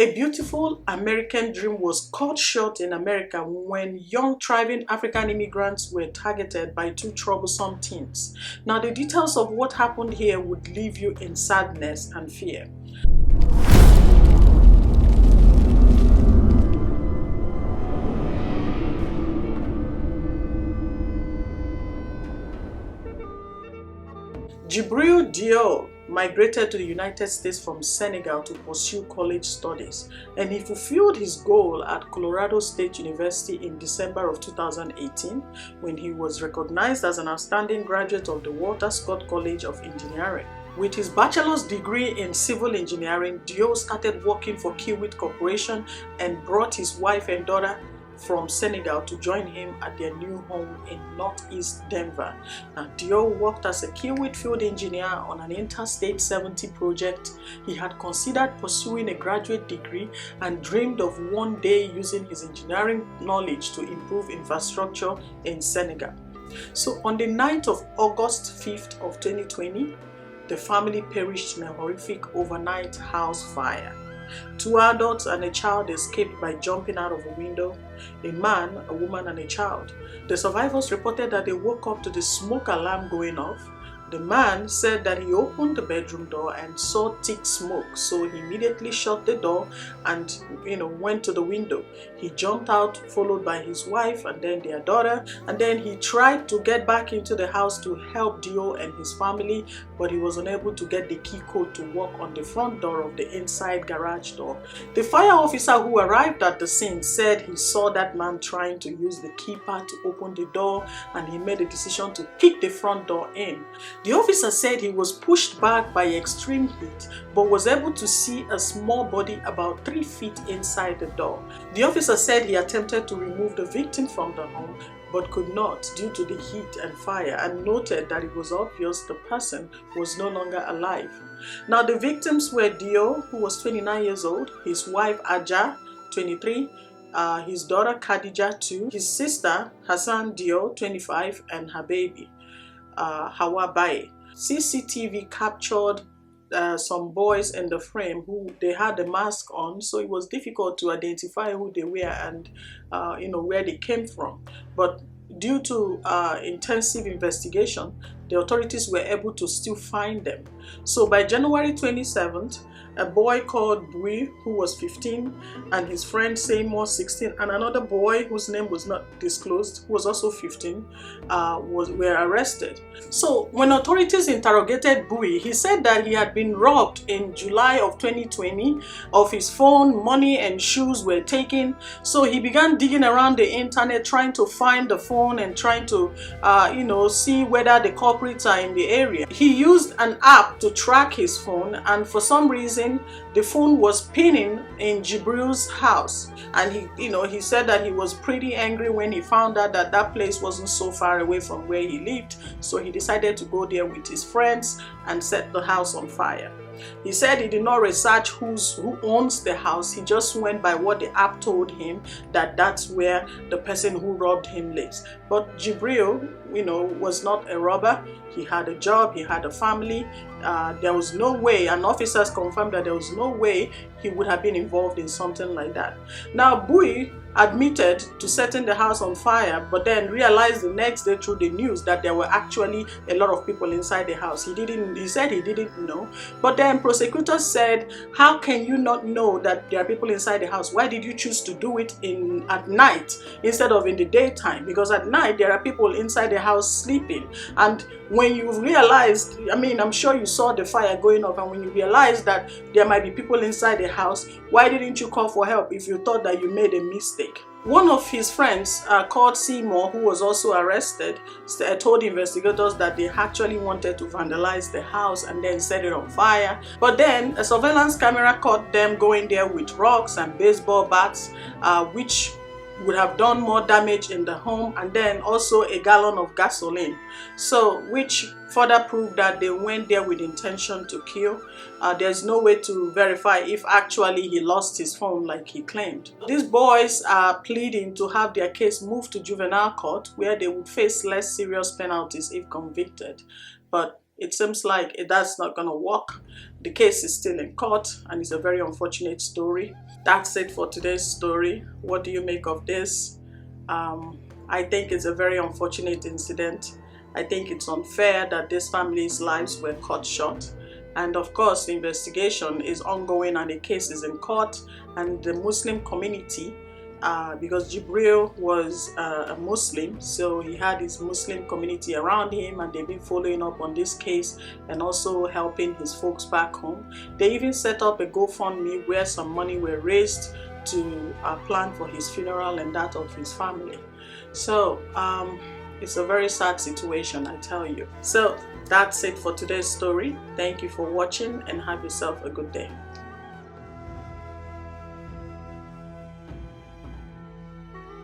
A beautiful American dream was cut short in America when young thriving African immigrants were targeted by two troublesome teens. Now the details of what happened here would leave you in sadness and fear. Djibril Diol migrated to the United States from Senegal to pursue college studies, and he fulfilled his goal at Colorado State University in December of 2018 when he was recognized as an outstanding graduate of the Walter Scott College of Engineering. With his bachelor's degree in civil engineering, Diol started working for Kiwit Corporation and brought his wife and daughter from Senegal to join him at their new home in northeast Denver. Now, Diol worked as a Kiwit field engineer on an Interstate 70 project. He had considered pursuing a graduate degree and dreamed of one day using his engineering knowledge to improve infrastructure in Senegal. So on the 9th of August 5th of 2020, the family perished in a horrific overnight house fire. 2 adults and a child escaped by jumping out of a window, a man, a woman, and a child. The survivors reported that they woke up to the smoke alarm going off. The man said that he opened the bedroom door and saw thick smoke, so he immediately shut the door and went to the window. He jumped out, followed by his wife and then their daughter, and then he tried to get back into the house to help Diol and his family, but he was unable to get the key code to work on the front door of the inside garage door. The fire officer who arrived at the scene said he saw that man trying to use the keypad to open the door, and he made a decision to kick the front door in. The officer said he was pushed back by extreme heat, but was able to see a small body about 3 feet inside the door. The officer said he attempted to remove the victim from the home, but could not due to the heat and fire, and noted that it was obvious the person was no longer alive. Now the victims were Diol, who was 29 years old, his wife Aja, 23, his daughter Khadija, 2, his sister Hassan Diol, 25, and her baby Hawa Baye. CCTV captured some boys in the frame who they had a mask on, so it was difficult to identify who they were and where they came from. But due to intensive investigation, the authorities were able to still find them. So by January 27th, a boy called Bui, who was 15, and his friend Seymour, 16, and another boy whose name was not disclosed, who was also 15, were arrested. So when authorities interrogated Bui, he said that he had been robbed in July of 2020 of his phone, money, and shoes were taken. So he began digging around the internet trying to find the phone and trying to see whether the culprits are in the area. He used an app to track his phone, and for some reason the phone was pinning in Djibril's house, and he said that he was pretty angry when he found out that that place wasn't so far away from where he lived, so he decided to go there with his friends and set the house on fire. He said he did not research who owns the house. He just went by what the app told him, that that's where the person who robbed him lives. But Djibril, was not a robber. He had a job, he had a family. There was no way, and officers confirmed that there was no way he would have been involved in something like that. Now, Bui admitted to setting the house on fire, but then realized the next day through the news that there were actually a lot of people inside the house. He said he didn't know, but then prosecutors said, how can you not know that there are people inside the house? Why did you choose to do it at night instead of in the daytime? Because at night there are people inside the house sleeping, and when you realized, I'm sure you saw the fire going off, and when you realized that there might be people inside the house, why didn't you call for help if you thought that you made a mistake? One of his friends, called Seymour, who was also arrested, told investigators that they actually wanted to vandalize the house and then set it on fire. But then a surveillance camera caught them going there with rocks and baseball bats, which would have done more damage in the home, and then also a gallon of gasoline, so which further proved that they went there with intention to kill. There's no way to verify if actually he lost his phone like he claimed. These boys are pleading to have their case moved to juvenile court, where they would face less serious penalties if convicted. But it seems like that's not going to work. The case is still in court, and it's a very unfortunate story. That's it for today's story. What do you make of this? I think it's a very unfortunate incident. I think it's unfair that this family's lives were cut short. And of course, the investigation is ongoing and the case is in court. And the Muslim community, because Djibril was a Muslim, so he had his Muslim community around him, and they've been following up on this case and also helping his folks back home. They even set up a GoFundMe where some money were raised to plan for his funeral and that of his family. So it's a very sad situation, I tell you. So that's it for today's story. Thank you for watching and have yourself a good day.